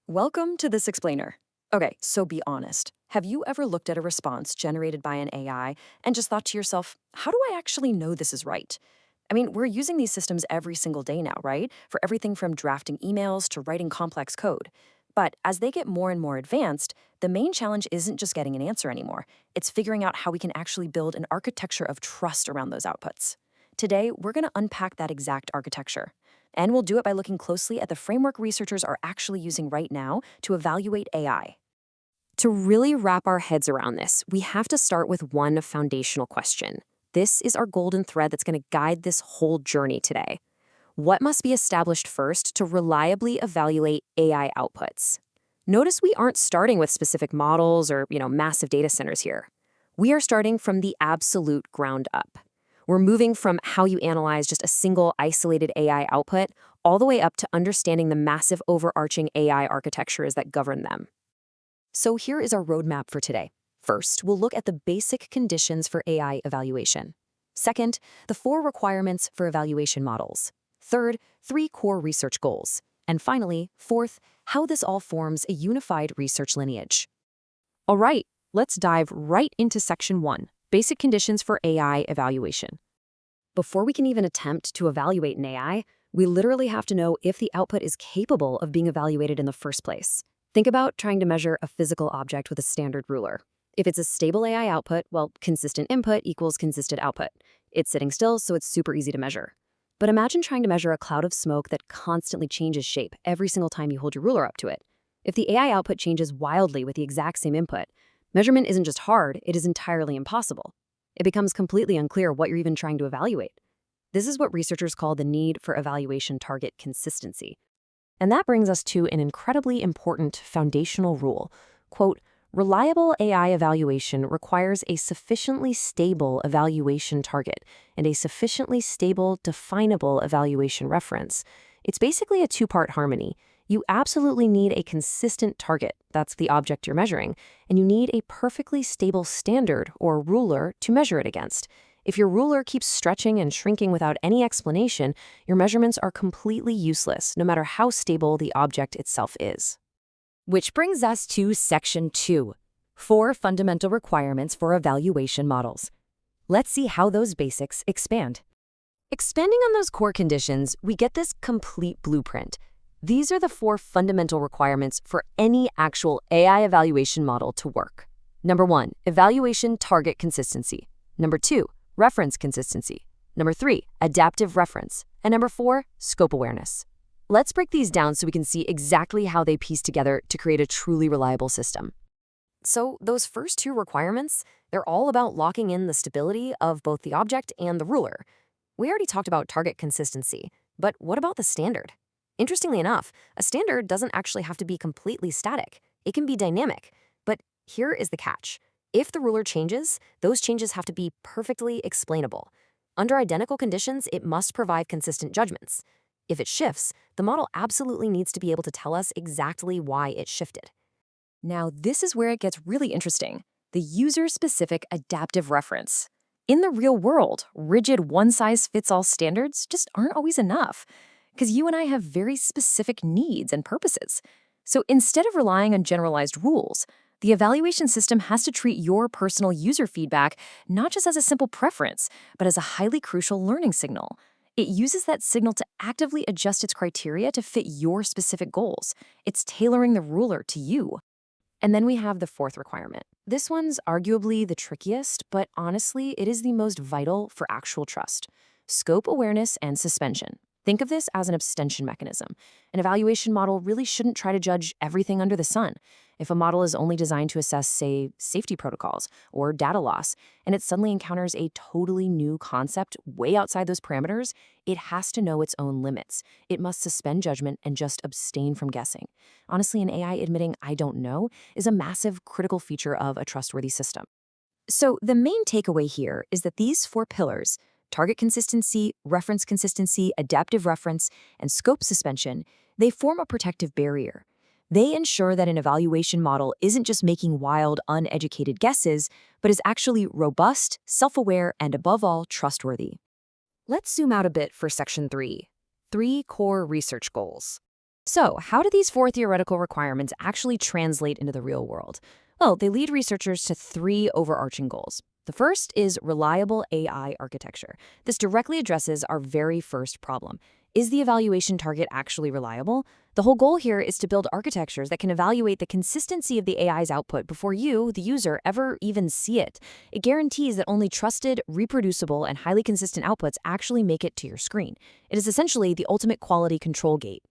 Welcome to This Explainer. Okay, so be honest. Have you ever looked at a response generated by an AI and just thought to yourself, how do I actually know this is right? I mean, we're using these systems every single day now, right? For everything from drafting emails to writing complex code. But as they get more and more advanced, the main challenge isn't just getting an answer anymore. It's figuring out how we can actually build an architecture of trust around those outputs. Today, we're going to unpack that exact architecture. And we'll do it by looking closely at the framework researchers are actually using right now to evaluate AI. To really wrap our heads around this, we have to start with one foundational question. This is our golden thread that's going to guide this whole journey today. What must be established first to reliably evaluate AI outputs? Notice we aren't starting with specific models or, massive data centers here. We are starting from the absolute ground up. We're moving from how you analyze just a single isolated AI output all the way up to understanding the massive overarching AI architectures that govern them. So here is our roadmap for today. First, we'll look at the basic conditions for AI evaluation. Second, the 4 requirements for evaluation models. Third, 3 core research goals. And finally, fourth, how this all forms a unified research lineage. All right, let's dive right into section 1, basic conditions for AI evaluation. Before we can even attempt to evaluate an AI, we literally have to know if the output is capable of being evaluated in the first place. Think about trying to measure a physical object with a standard ruler. If it's a stable AI output, well, consistent input equals consistent output. It's sitting still, so it's super easy to measure. But imagine trying to measure a cloud of smoke that constantly changes shape every single time you hold your ruler up to it. If the AI output changes wildly with the exact same input, measurement isn't just hard, it is entirely impossible. It becomes completely unclear what you're even trying to evaluate. This is what researchers call the need for evaluation target consistency. And that brings us to an incredibly important foundational rule. Quote, reliable AI evaluation requires a sufficiently stable evaluation target and a sufficiently stable, definable evaluation reference. It's basically a 2-part harmony. You absolutely need a consistent target, that's the object you're measuring, and you need a perfectly stable standard or ruler to measure it against. If your ruler keeps stretching and shrinking without any explanation, your measurements are completely useless, no matter how stable the object itself is. Which brings us to section 2, 4 fundamental requirements for evaluation models. Let's see how those basics expand. Expanding on those core conditions, we get this complete blueprint. These are the 4 fundamental requirements for any actual AI evaluation model to work. Number 1, evaluation target consistency. Number 2, reference consistency. Number 3, adaptive reference. And number 4, scope awareness. Let's break these down so we can see exactly how they piece together to create a truly reliable system. So those first 2 requirements, they're all about locking in the stability of both the object and the ruler. We already talked about target consistency, but what about the standard? Interestingly enough, a standard doesn't actually have to be completely static. It can be dynamic. But here is the catch. If the ruler changes, those changes have to be perfectly explainable. Under identical conditions, it must provide consistent judgments. If it shifts, the model absolutely needs to be able to tell us exactly why it shifted. Now, this is where it gets really interesting. The user-specific adaptive reference. In the real world, rigid one-size-fits-all standards just aren't always enough, because you and I have very specific needs and purposes. So instead of relying on generalized rules, the evaluation system has to treat your personal user feedback not just as a simple preference, but as a highly crucial learning signal. It uses that signal to actively adjust its criteria to fit your specific goals. It's tailoring the ruler to you. And then we have the 4th requirement. This one's arguably the trickiest, but honestly, it is the most vital for actual trust. Scope awareness and suspension. Think of this as an abstention mechanism. An evaluation model really shouldn't try to judge everything under the sun. If a model is only designed to assess, say, safety protocols or data loss, and it suddenly encounters a totally new concept way outside those parameters, it has to know its own limits. It must suspend judgment and just abstain from guessing. Honestly, an AI admitting "I don't know" is a massive critical feature of a trustworthy system. So the main takeaway here is that these 4 pillars, target consistency, reference consistency, adaptive reference, and scope suspension, they form a protective barrier. They ensure that an evaluation model isn't just making wild, uneducated guesses, but is actually robust, self-aware, and above all, trustworthy. Let's zoom out a bit for section 3, 3 core research goals. So, how do these four theoretical requirements actually translate into the real world? Well, they lead researchers to three overarching goals. The first is reliable AI architecture. This directly addresses our very first problem. Is the evaluation target actually reliable? The whole goal here is to build architectures that can evaluate the consistency of the AI's output before you, the user, ever even see it. It guarantees that only trusted, reproducible, and highly consistent outputs actually make it to your screen. It is essentially the ultimate quality control gate.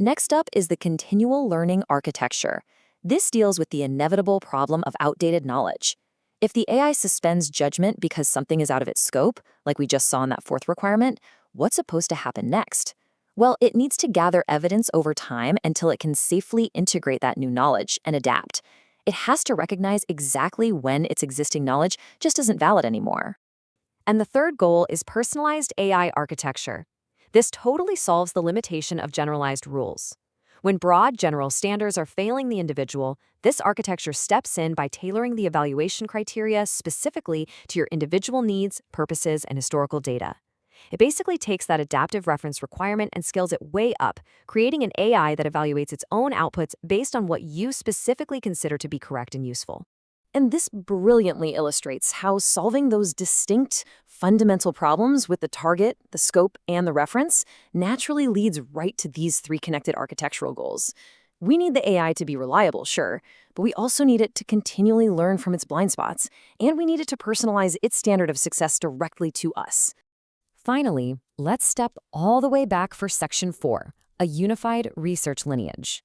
Next up is the continual learning architecture. This deals with the inevitable problem of outdated knowledge. If the AI suspends judgment because something is out of its scope, like we just saw in that fourth requirement, what's supposed to happen next? Well, it needs to gather evidence over time until it can safely integrate that new knowledge and adapt. It has to recognize exactly when its existing knowledge just isn't valid anymore. And the third goal is personalized AI architecture. This totally solves the limitation of generalized rules. When broad general standards are failing the individual, this architecture steps in by tailoring the evaluation criteria specifically to your individual needs, purposes, and historical data. It basically takes that adaptive reference requirement and scales it way up, creating an AI that evaluates its own outputs based on what you specifically consider to be correct and useful. And this brilliantly illustrates how solving those distinct, fundamental problems with the target, the scope, and the reference naturally leads right to these three connected architectural goals. We need the AI to be reliable, sure, but we also need it to continually learn from its blind spots, and we need it to personalize its standard of success directly to us. Finally, let's step all the way back for Section 4, a unified research lineage.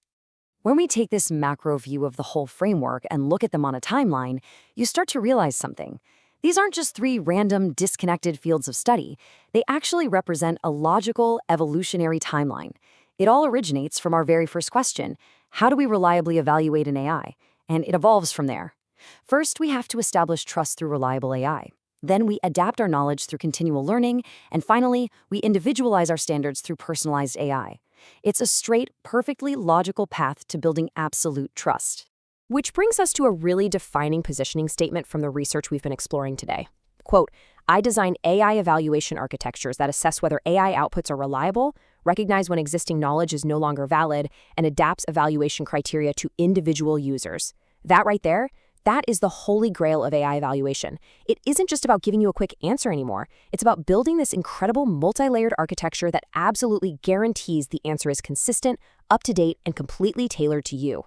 When we take this macro view of the whole framework and look at them on a timeline, you start to realize something. These aren't just three random, disconnected fields of study. They actually represent a logical, evolutionary timeline. It all originates from our very first question: how do we reliably evaluate an AI? And it evolves from there. First, we have to establish trust through reliable AI. Then we adapt our knowledge through continual learning. And finally, we individualize our standards through personalized AI. It's a straight, perfectly logical path to building absolute trust. Which brings us to a really defining positioning statement from the research we've been exploring today. Quote, I design AI evaluation architectures that assess whether AI outputs are reliable, recognize when existing knowledge is no longer valid, and adapts evaluation criteria to individual users. That right there, that is the holy grail of AI evaluation. It isn't just about giving you a quick answer anymore. It's about building this incredible multi-layered architecture that absolutely guarantees the answer is consistent, up-to-date, and completely tailored to you.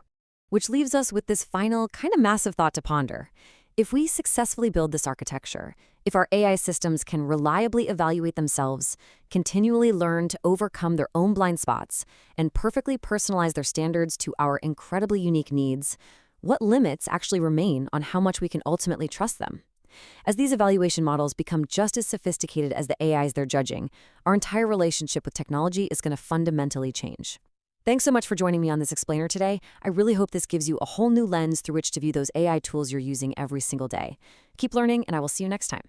Which leaves us with this final, kind of massive thought to ponder. If we successfully build this architecture, if our AI systems can reliably evaluate themselves, continually learn to overcome their own blind spots, and perfectly personalize their standards to our incredibly unique needs, what limits actually remain on how much we can ultimately trust them? As these evaluation models become just as sophisticated as the AIs they're judging, our entire relationship with technology is going to fundamentally change. Thanks so much for joining me on this explainer today. I really hope this gives you a whole new lens through which to view those AI tools you're using every single day. Keep learning, and I will see you next time.